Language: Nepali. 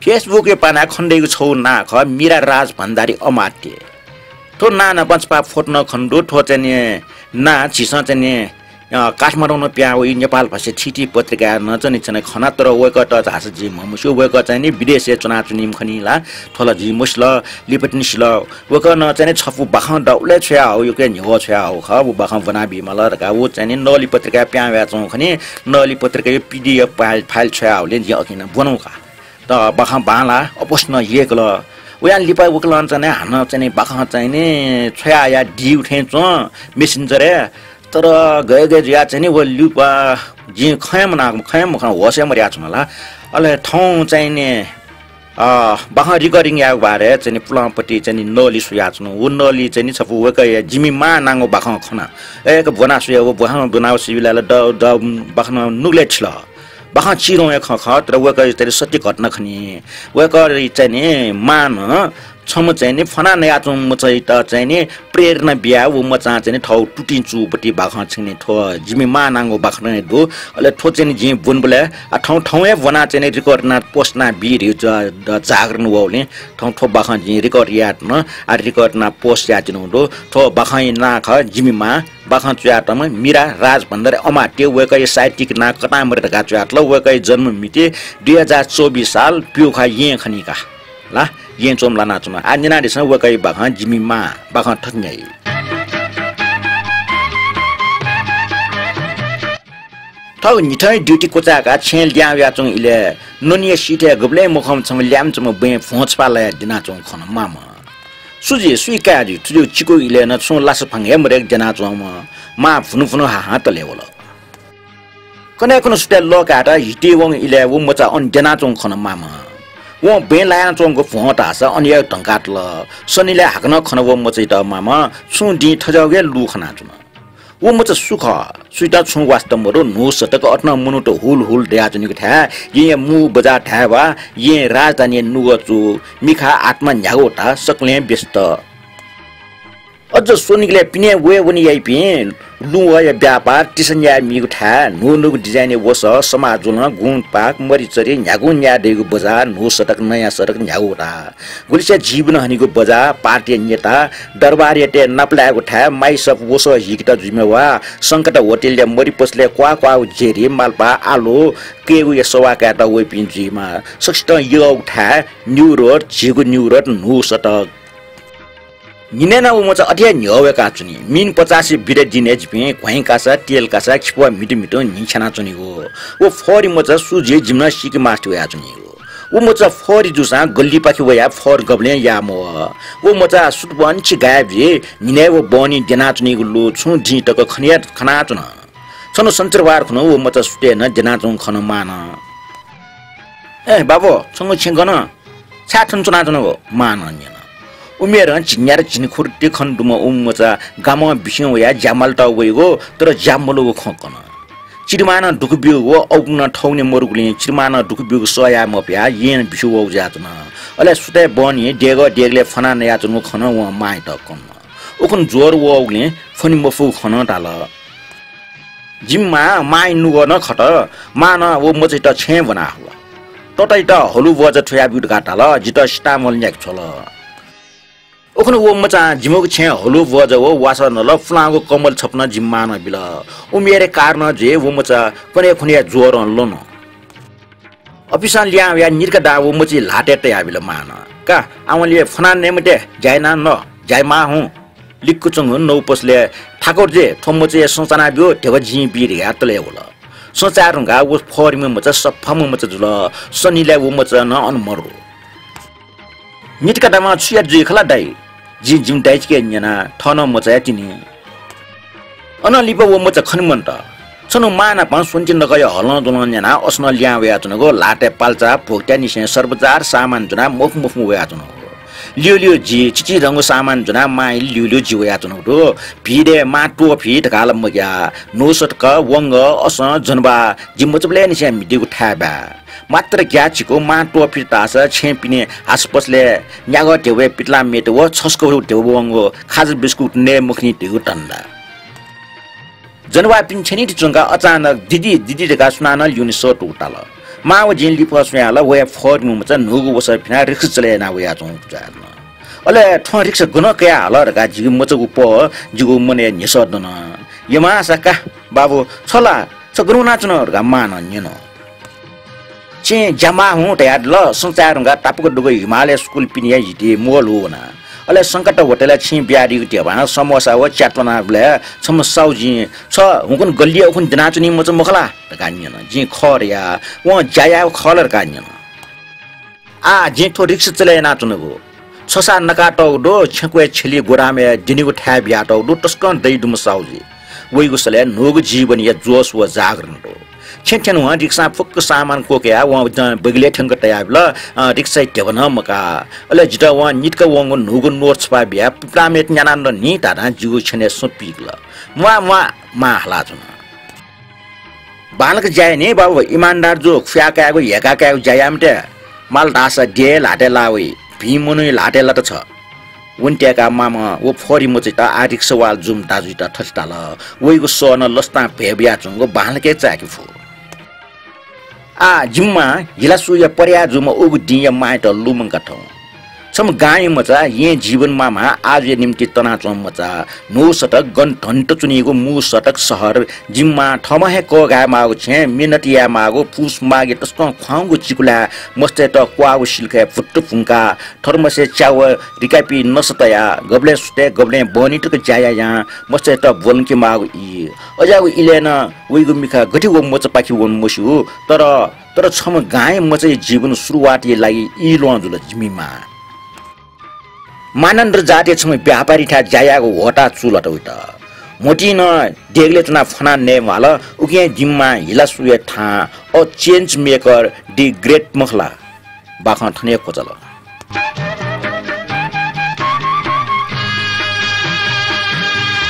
फेसबुक पाना खण्डेको छौ ना ख मीरा राजभण्डारी अमात्य थो ना न पञ्चपा फोट्न खण्डो थो चाहिँ ना छिस चाहिँ काठमाडौँ प्या उ नेपाल भाषा छिटी पत्रिका न चाहिँ खना तर वेक त हास जी ममुसो वेक चाहिँ नि विदेश चुनाव चुनिम खनिला थोला जी मुस्ल लिपटनिसल वेक न चाहिँ छफु बाख डौले छ्या हो यो के निहो छ्या हो ख उ बाख बना बिमल रका उ चाहिँ नली पत्रिका प्या व्या चौ खनि नली पत्रिका यो पीडीएफ फाइल छ्या हो ले जी अकिन बनौ का त बाख बाला अपोस्न येकल उयान लिपा उकलन चाहिँ हान चाहिँ बाख चाहिँ नि छ्या या डी उठे च मेसेन्जर तर गए गए या चाहिँ नि वो लिपा जी खयम खा होसे मर्या छ मला अले ठाउँ चाहिँ नि बाख रिकर्डिङ या बारे चाहिँ नि प्लमपट्टि चाहिँ नि नली सुया छ उ नली चाहिँ नि छपु वक जिमी मा नाङो बाख खना एक बना सुया वो बहा बनाउ सिविला द बाख नुगले छल बाख चिरो एक ख तर वक चाहिँ सत्य घटना खनि वक चाहिँ नि मान छम चाहिँ नि फना नया चुम म चाहिँ त चाहिँ नि प्रेरणा बिया उ म चाहिँ नि ठौ टुटिन्चु पटी बाख छिने ठो जिमी मा नाङो बाख न दो अले ठो चाहिँ जि बुनबले आ ठौ ठौए वना चाहिँ रिकर्ड ना पोस्ट ना भिडियो ज जागरण वले ठौ ठो बाख जि रिकर्ड यात न आ रिकर्ड ना पोस्ट या जिनु दो ठो बाख ना ख जिमी मा बाख च्याटम मीरा राजभण्डारी अमात्य वेकै साहित्यिक ना कता मरेका च्याट ल वेकै जन्म मिति 2024 साल प्युखा ये खनिका ला ये चोम लाना चुमा आजना दिस वकै बाख जिमी मा बाख ठन्नै थौ निथै ड्युटी कोचाका छेल ल्या या चुङ इले ननिया सिटे गबले मुखम छम ल्याम चम बे फोच पाले दिना चुङ खन मामा सुजी सुइका दि तुजु चिको इले न छु लास फंगे मरे जना चुम मा फुनु फुनु हा त लेवल कने कुन सुटे लोकाटा हिटे वङ इले व मचा अन जना चुङ खन मामा वो बेलाया चोंगको फोटा छ अनि एक ढंकाट ल सनीले हाक्न खनव म चाहिँ त मामा छु दि ठजौगे लु खना जुन वो म चाहिँ सुख सुइता छु वास्तव मरो नो सटक अट्न मुनु त हुल हुल दया जुनिको ठ्या ये मु बजार ठ्यावा ये राजधानी नुगचु मिखा आत्मा न्यागोटा सकले व्यस्त अझ सोनिकले पिने वे वनी याइ पिन लुवा या व्यापार टिसन या मिगु ठा नु नु डिजाइन वस समाजुन गुण पाक मरिचरी न्यागु न्या देगु बजार नु सटक नयाँ सडक न्यागुरा गुलिसे जीवन हनिगु बजार पार्टी नेता दरबारयते नपलागु ठा माइ सब वस हिकटा जिमेवा संकट होटलले मरिपसले क्वा क्वा जेरी मालपा आलो केगु यसवा काटा वे पिन्जीमा सष्ट यो ठा न्यू रोड जिगु न्यू रोड नु सटक निनेना उ म चाहिँ अठ्या न्यवे काचुनी मिन 85 बिरे दिनेज पे क्वाइ कासा तेल कासा खिपवा मिटो मिटो निछना चुनी हो वो फरी म चाहिँ सुजे जिम्नास्टिक मास्टर या चुनी हो वो म चाहिँ फरी जुसा गल्ली पाखि वया फर गब्ले या म वो म चाहिँ सुटबन छि गायब जे निने वो बनी देना चुनी गुल्लु छु ढि टक खनिया खना चुन छनो सञ्चरबार खनो वो म चाहिँ सुटे न देना चुन खन मान ए बाबु सँग छिंगन छाठन चुना चुन हो मान अन्य उमेर चिन्यार चिनखुर्ते खण्डुमा उमचा गाम बिस्यो या जामल टा वइगो तर जामलो खकन चिरमान दुखबिउ व औग्न ठौने मरुगले चिरमान दुखबिउ सया मप्या येन बिसु औ जातन अले सुते बनी डेग डेगले फना नया चनु खन व माइ त कन उखन जोर व औग्ले फनि मफु खन ताल जिम्मा माइ नुग न खट मान व मचै त छे बना हो टटै त हलु वज ठया बिउ गाटाल जित स्टामल न्याक छल ओखन वो मचा जिमोक छे हलु वज वो वास नल फ्लागो कमल छपना जिम्मान बिल उ मेरे कारण जे वो मचा कने खुनिया जोर लन अफिसन लिया या निरका दा वो मची लाटे त या बिल मान का आमले फना नेमटे जाइना न जाइमा हु लिक्कु चंग नौ पसले ठाकुर जे थम चे सोचना बियो टेव जि बिर या तले होला सोचारुंगा वो फरिम मचा सफम मचा जुल सनीले वो मचा न अनमरो निटका दामा छुया जे खला दाइ जि जिम दाइच के न्याना ठन मचा तिनी अन लिप वो मचा खनमन्त छनु माना पन सुन्चिन नगय हलन दुलन न्याना अस्न ल्या वया चनको लाटे पाल्चा भोक्टा निसे सर्वजार सामान जुना मुफ मुफ वया चनो लियो लियो जी चिची रंगो सामान जुना माइ लियो लियो जी वया चनो दो भिडे मा टोफी ढकाल मग्या नोसटक वंग अस जनबा जिमचबले निसे मिदिगु थाबा मात्र ग्याचीको मा टोफी तास छेपिने आसपसले न्याग टेवे पिटला मेट व छस्को टेव वंगो खाज बिस्कुट ने मुखनी टेगु टन्दा जनवा पिन्छनी चंगा अचानक दिदी दिदी ढका सुनान युनि सट उटाल माव जिन लिपस्याला वे फर्म मचा नुगु वस फिना रिक्स चले ना वे आजों जान अले ठ रिक्स गुन क्या हलर गा जिगु मचगु प जिगु मने निसदन यमा सका बाबु छला सगरु नाचन गा मान निनो चे जमा हु तयार ल संचार गा टापको दुगु हिमालय स्कुल पिनिया जिते मोल होना अले संकट होटल छि ब्याडी गटे भन समोसा हो च्याटना ब्ले समसाउजी छ हुकुन गल्लिया हुकुन दिनाचनी मच मखला गान्यन जि खरिया व जाया खलर गान्यन आ जे थो रिक्स चले नाचनको छसा नकाटौ दो छक्वे छली गोरामे दिनिगु ठ्या ब्याटौ दो टस्कन दै दुम साउजी वइगु सले नोग जीवन या जोश व जागरण दो छेन वहाँ रिक्सा फुक्क सामान कोक्या वहाँ बगले ठंग तयाब ल रिक्सा टेवन मका अले जिता वहाँ निटका वंग नुगु नोट्स पा बिया प्लामेट न्यानान नि तारा जिगु छने सोपिक ल मा हला जुन बालक जाय ने बाबु ईमानदार जो फ्याकाको हेकाको जायामटे माल दासा दे लाटे लावे भीमुनु लाटे लट छ उन्ट्याका मामा वो फोरी मचिता आरिक्स वाल जुम दाजुटा ठस्टाल वइगु सोन लस्ता भेबिया जुंगो बालके चाकी फु आ जिम्मा हिलासुया पर्या जुम उगु दिया माइत लुमंग कठौ सम गाय मचा ये जीवन मामा आज ये निम्ति तना चम मचा नो सटक गन धन्ट चुनिगो मु सटक शहर जिम्मा ठमहे को गाय मागो छे मिनटिया मागो पुस मागे तस्को ख्वांगो चिकुला मस्ते त क्वागो सिलखे फुट्ट फुंका थर्मसे चाव रिकापी नसतया गबले सुते गबले बनिटक जाया या मस्ते त बोलके मागो इ अजागो इलेन वइगो मिखा गठिगो मच पाखि वन मसु तर छम गाय मचे जीवन सुरुवात ये लागि इ लोजुल जिमीमा मानन्द्र जाते छम व्यापारी था जायाको होटा चुलट उता मोटी न देगले तना फना ने वाला उके जिम्मा हिला सुए था ओ चेन्ज मेकर दी ग्रेट मखला बाखा थने कोचल